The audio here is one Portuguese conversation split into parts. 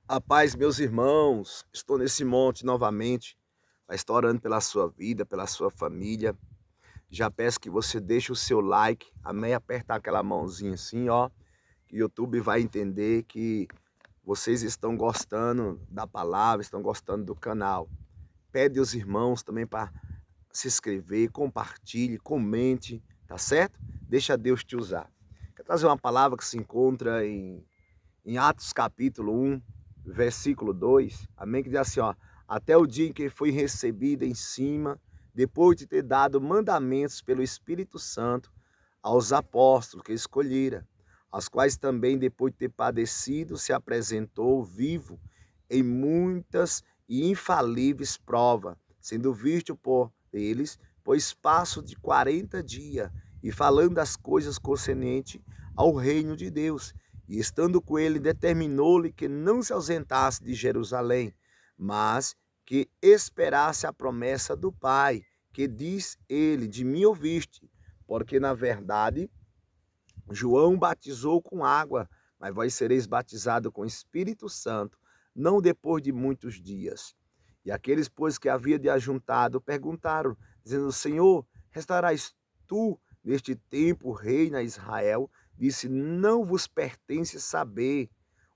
A paz, meus irmãos, estou nesse monte novamente, vai estar orando pela sua vida, pela sua família. Já peço que você deixe o seu like, amém? Apertar aquela mãozinha assim, ó, que o YouTube vai entender que vocês estão gostando da palavra, estão gostando do canal. Pede aos irmãos também para se inscrever, compartilhe, comente, tá certo? Deixa Deus te usar. Quero trazer uma palavra que se encontra em Atos capítulo 1, versículo 2, amém? Que diz assim, ó, até o dia em que foi recebida em cima, depois de ter dado mandamentos pelo Espírito Santo aos apóstolos que escolhera, aos quais também, depois de ter padecido, se apresentou vivo em muitas e infalíveis provas, sendo visto por eles por espaço de 40 dias, e falando das coisas concernentes ao reino de Deus. E estando com ele, determinou-lhe que não se ausentasse de Jerusalém, mas que esperasse a promessa do Pai, que diz ele, de mim ouviste, porque na verdade João batizou com água, mas vós sereis batizados com o Espírito Santo, não depois de muitos dias. E aqueles, pois, que havia de ajuntado, perguntaram, dizendo, Senhor, restarás tu neste tempo rei na Israel? Disse, não vos pertence saber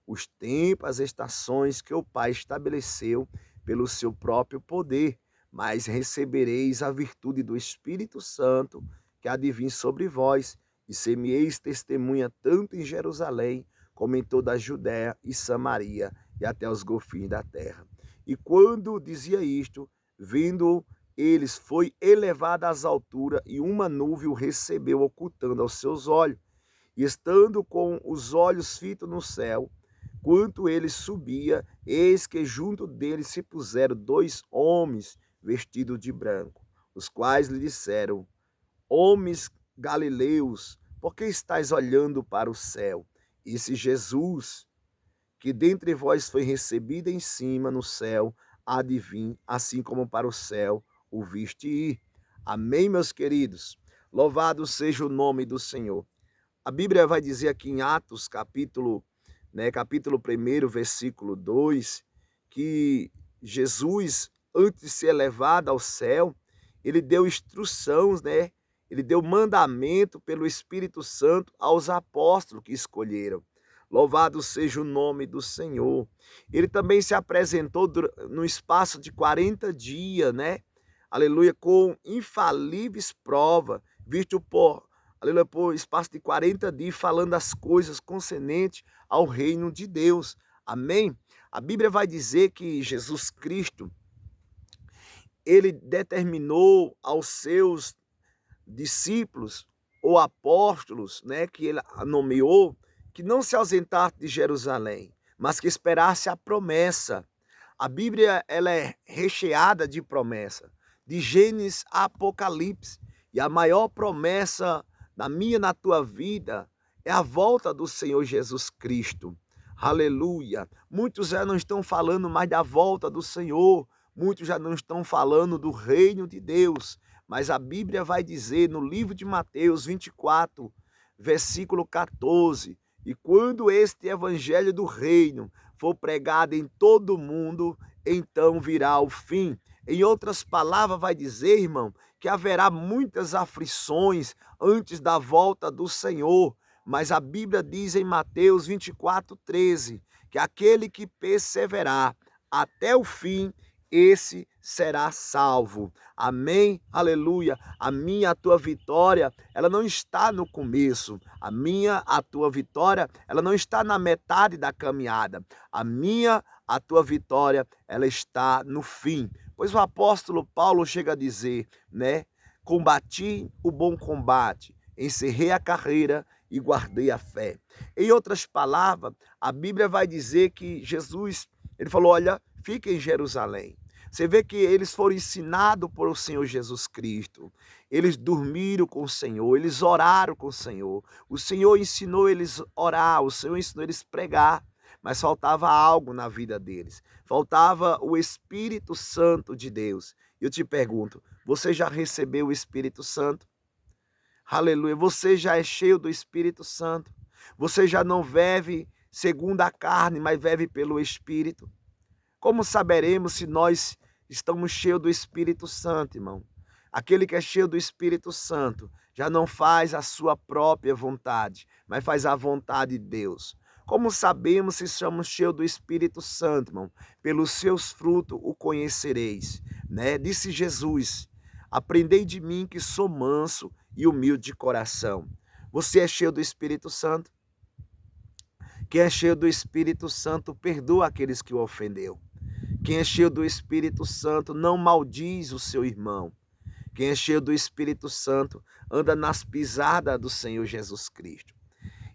os tempos, as estações que o Pai estabeleceu pelo seu próprio poder, mas recebereis a virtude do Espírito Santo que há de vir sobre vós, e ser-me-eis testemunha tanto em Jerusalém, como em toda a Judéia e Samaria, e até os confins da terra. E quando dizia isto, vindo eles, foi elevado às alturas, e uma nuvem o recebeu, ocultando aos seus olhos. E estando com os olhos fitos no céu, quanto ele subia, eis que junto dele se puseram dois homens vestidos de branco, os quais lhe disseram, homens galileus, por que estáis olhando para o céu? E se Jesus, que dentre vós foi recebido em cima no céu, há de vir, assim como para o céu o viste ir. Amém, meus queridos? Louvado seja o nome do Senhor. A Bíblia vai dizer aqui em Atos, capítulo 1, versículo 2, que Jesus, antes de ser elevado ao céu, ele deu instruções, né? Ele deu mandamento pelo Espírito Santo aos apóstolos que escolheram. Louvado seja o nome do Senhor. Ele também se apresentou no espaço de 40 dias, né? Aleluia, com infalíveis provas, visto por, aleluia, por espaço de 40 dias, falando as coisas concernentes ao reino de Deus. Amém? A Bíblia vai dizer que Jesus Cristo, ele determinou aos seus discípulos ou apóstolos, né, que ele nomeou, que não se ausentasse de Jerusalém, mas que esperasse a promessa. A Bíblia, ela é recheada de promessa, de Gênesis a Apocalipse, e a maior promessa na minha, na tua vida, é a volta do Senhor Jesus Cristo. Aleluia! Muitos já não estão falando mais da volta do Senhor, muitos já não estão falando do reino de Deus, mas a Bíblia vai dizer no livro de Mateus 24, versículo 14, e quando este evangelho do reino for pregado em todo o mundo, então virá o fim. Em outras palavras, vai dizer, irmão, que haverá muitas aflições antes da volta do Senhor, mas a Bíblia diz em Mateus 24, 13, que aquele que perseverar até o fim, esse será salvo. Amém? Aleluia. A minha, a tua vitória, ela não está no começo. A minha, a tua vitória, ela não está na metade da caminhada. A minha, a tua vitória, ela está no fim. Pois o apóstolo Paulo chega a dizer, né? Combati o bom combate, encerrei a carreira e guardei a fé. Em outras palavras, a Bíblia vai dizer que Jesus, ele falou, olha, fica em Jerusalém. Você vê que eles foram ensinados por o Senhor Jesus Cristo. Eles dormiram com o Senhor, eles oraram com o Senhor. O Senhor ensinou eles a orar, o Senhor ensinou eles a pregar. Mas faltava algo na vida deles. Faltava o Espírito Santo de Deus. Eu te pergunto, você já recebeu o Espírito Santo? Aleluia. Você já é cheio do Espírito Santo? Você já não vive segundo a carne, mas vive pelo Espírito. Como saberemos se nós estamos cheios do Espírito Santo, irmão? Aquele que é cheio do Espírito Santo já não faz a sua própria vontade, mas faz a vontade de Deus. Como sabemos se somos cheios do Espírito Santo, irmão? Pelos seus frutos o conhecereis, né? Disse Jesus: aprendei de mim que sou manso e humilde de coração. Você é cheio do Espírito Santo? Quem é cheio do Espírito Santo perdoa aqueles que o ofendeu. Quem é cheio do Espírito Santo não maldiz o seu irmão. Quem é cheio do Espírito Santo anda nas pisadas do Senhor Jesus Cristo.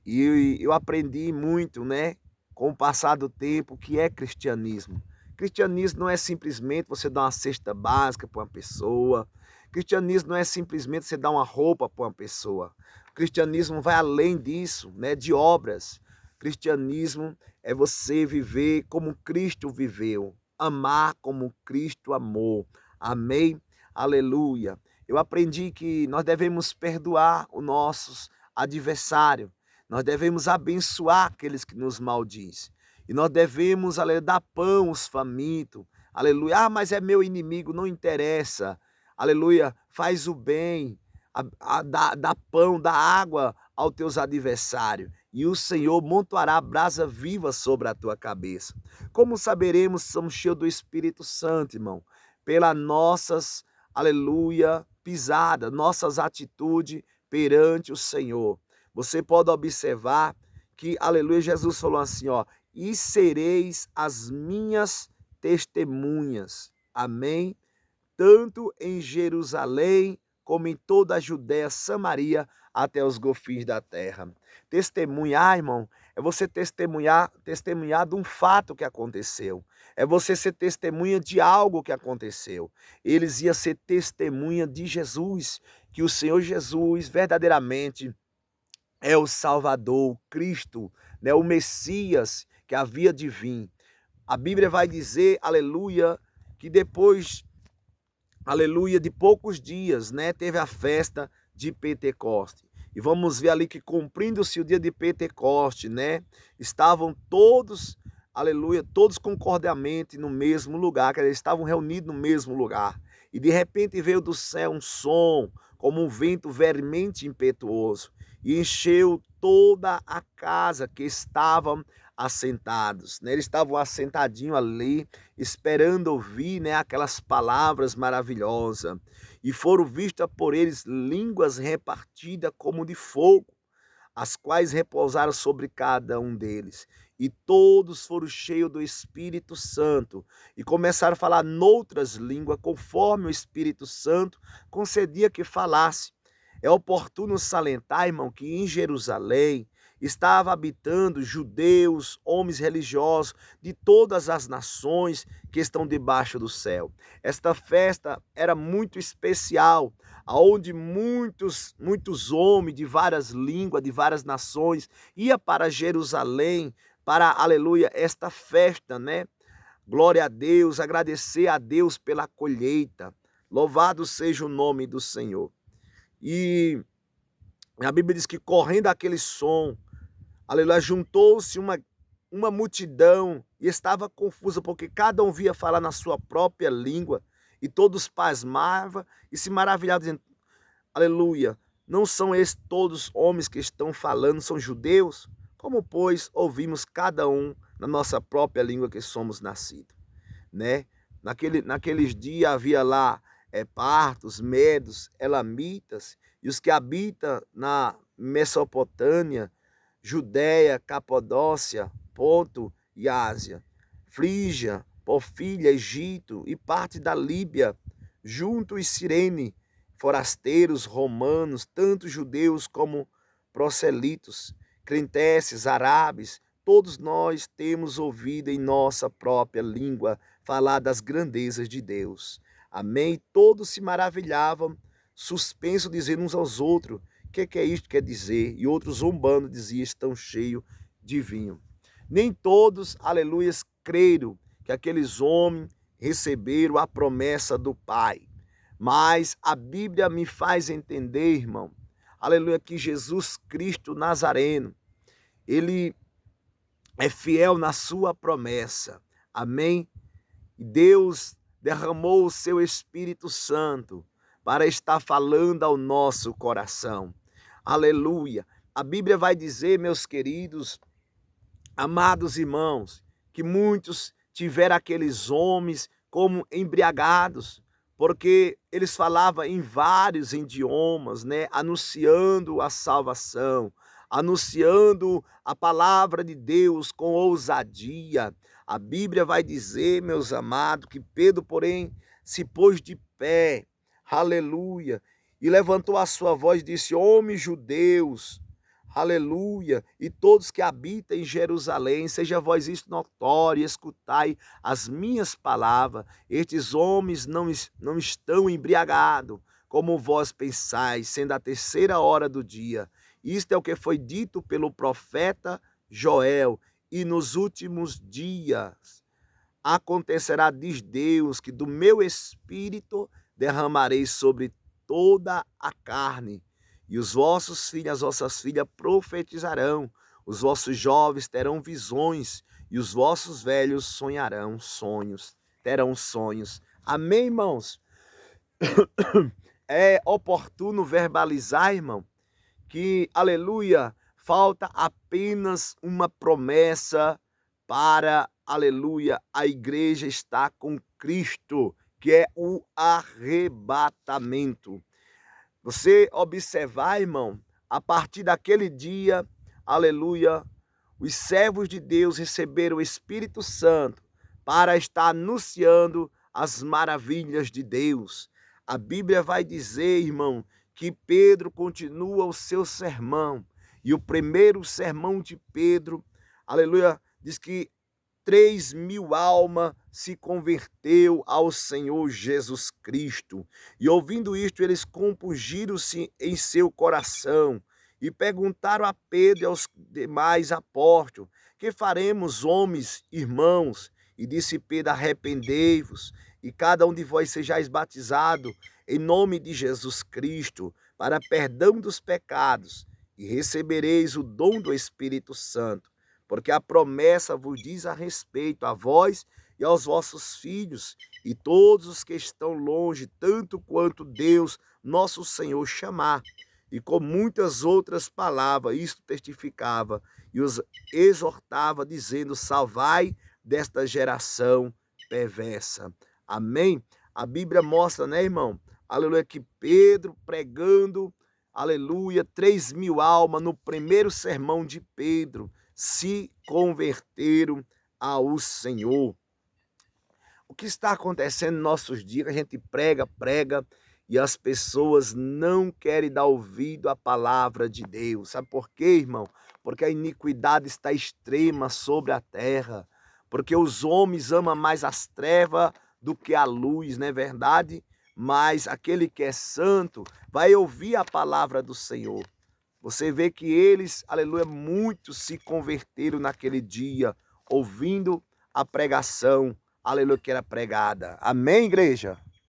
E eu aprendi muito, né, com o passar do tempo, o que é cristianismo. Cristianismo não é simplesmente você dar uma cesta básica para uma pessoa. Cristianismo não é simplesmente você dar uma roupa para uma pessoa. O cristianismo vai além disso, né, de obras. Cristianismo é você viver como Cristo viveu, amar como Cristo amou. Amém? Aleluia. Eu aprendi que nós devemos perdoar os nossos adversários. Nós devemos abençoar aqueles que nos maldizem. E nós devemos, aleluia, dar pão aos famintos. Aleluia. Ah, mas é meu inimigo, não interessa. Aleluia. Faz o bem. Dá pão, dá água aos teus adversários. E o Senhor montará brasa viva sobre a tua cabeça. Como saberemos se somos cheios do Espírito Santo, irmão? Pelas nossas, aleluia, pisadas, nossas atitudes perante o Senhor. Você pode observar que, aleluia, Jesus falou assim, ó, e sereis as minhas testemunhas. Amém? Tanto em Jerusalém, como em toda a Judéia, Samaria, até os confins da terra. Testemunhar, irmão, é você testemunhar de um fato que aconteceu. É você ser testemunha de algo que aconteceu. Eles iam ser testemunha de Jesus, que o Senhor Jesus verdadeiramente é o Salvador, o Cristo, né, o Messias que havia de vir. A Bíblia vai dizer, aleluia, que depois, aleluia, de poucos dias, né, teve a festa de Pentecoste. E vamos ver ali que cumprindo-se o dia de Pentecoste, né, estavam todos, aleluia, todos concordiamente no mesmo lugar, que eles estavam reunidos no mesmo lugar. E de repente veio do céu um som, como um vento veemente impetuoso, e encheu toda a casa que estavam assentados, né? Eles estavam assentadinhos ali, esperando ouvir, né, aquelas palavras maravilhosas. E foram vistas por eles línguas repartidas como de fogo, as quais repousaram sobre cada um deles. E todos foram cheios do Espírito Santo e começaram a falar noutras línguas, conforme o Espírito Santo concedia que falasse. É oportuno salientar, irmão, que em Jerusalém estava habitando judeus, homens religiosos de todas as nações que estão debaixo do céu. Esta festa era muito especial, onde muitos homens de várias línguas, de várias nações, ia para Jerusalém, para, aleluia, esta festa, né? Glória a Deus, agradecer a Deus pela colheita. Louvado seja o nome do Senhor. E a Bíblia diz que correndo aquele som, aleluia, juntou-se uma multidão e estava confusa, porque cada um via falar na sua própria língua, e todos pasmavam e se maravilhavam, dizendo, aleluia, não são esses todos homens que estão falando, são judeus? Como, pois, ouvimos cada um na nossa própria língua que somos nascidos, né? Naqueles dias havia lá partos, medos, elamitas, e os que habitam na Mesopotâmia, Judéia, Capadócia, Ponto e Ásia, Frígia, Pofília, Egito e parte da Líbia, junto e Cirene, forasteiros romanos, tanto judeus como proselitos, crenteces, árabes, todos nós temos ouvido em nossa própria língua falar das grandezas de Deus. Amém? Todos se maravilhavam, suspenso, dizendo uns aos outros, o que é isto que quer dizer? E outros zombando diziam, estão cheios de vinho. Nem todos, aleluias, creram que aqueles homens receberam a promessa do Pai. Mas a Bíblia me faz entender, irmão, aleluia, que Jesus Cristo Nazareno, ele é fiel na sua promessa. Amém? E Deus derramou o seu Espírito Santo para estar falando ao nosso coração. Aleluia. A Bíblia vai dizer, meus queridos, amados irmãos, que muitos tiveram aqueles homens como embriagados, porque eles falavam em vários idiomas, né, anunciando a salvação, anunciando a palavra de Deus com ousadia. A Bíblia vai dizer, meus amados, que Pedro, porém, se pôs de pé, aleluia, e levantou a sua voz e disse: homens judeus, aleluia, e todos que habitam em Jerusalém, seja vós isto notório, escutai as minhas palavras. Estes homens não estão embriagados, como vós pensais, sendo a 3ª hora do dia. Isto é o que foi dito pelo profeta Joel. E nos últimos dias acontecerá, diz Deus, que do meu espírito derramarei sobre toda a carne. E os vossos filhos, as vossas filhas profetizarão, os vossos jovens terão visões, e os vossos velhos sonharão sonhos, terão sonhos. Amém, irmãos? É oportuno verbalizar, irmão, que, aleluia, falta apenas uma promessa para, aleluia, a igreja estar com Cristo, que é o arrebatamento. Você observar, irmão, a partir daquele dia, aleluia, os servos de Deus receberam o Espírito Santo para estar anunciando as maravilhas de Deus. A Bíblia vai dizer, irmão, que Pedro continua o seu sermão. E o primeiro sermão de Pedro, aleluia, diz que 3.000 almas se converteu ao Senhor Jesus Cristo. E ouvindo isto, eles compungiram-se em seu coração e perguntaram a Pedro e aos demais apóstolos: que faremos, homens, irmãos? E disse Pedro: arrependei-vos, e cada um de vós sejais batizado em nome de Jesus Cristo, para perdão dos pecados, e recebereis o dom do Espírito Santo. Porque a promessa vos diz a respeito a vós e aos vossos filhos, e todos os que estão longe, tanto quanto Deus, nosso Senhor, chamar. E com muitas outras palavras, isto testificava e os exortava, dizendo: salvai desta geração perversa. Amém? A Bíblia mostra, né, irmão? Aleluia, que Pedro pregando, aleluia, 3.000 almas no primeiro sermão de Pedro se converteram ao Senhor. O que está acontecendo nos nossos dias? A gente prega e as pessoas não querem dar ouvido à palavra de Deus. Sabe por quê, irmão? Porque a iniquidade está extrema sobre a terra. Porque os homens amam mais as trevas do que a luz, não é verdade? Mas aquele que é santo vai ouvir a palavra do Senhor. Você vê que eles, aleluia, muitos se converteram naquele dia, ouvindo a pregação, aleluia, que era pregada. Amém, igreja?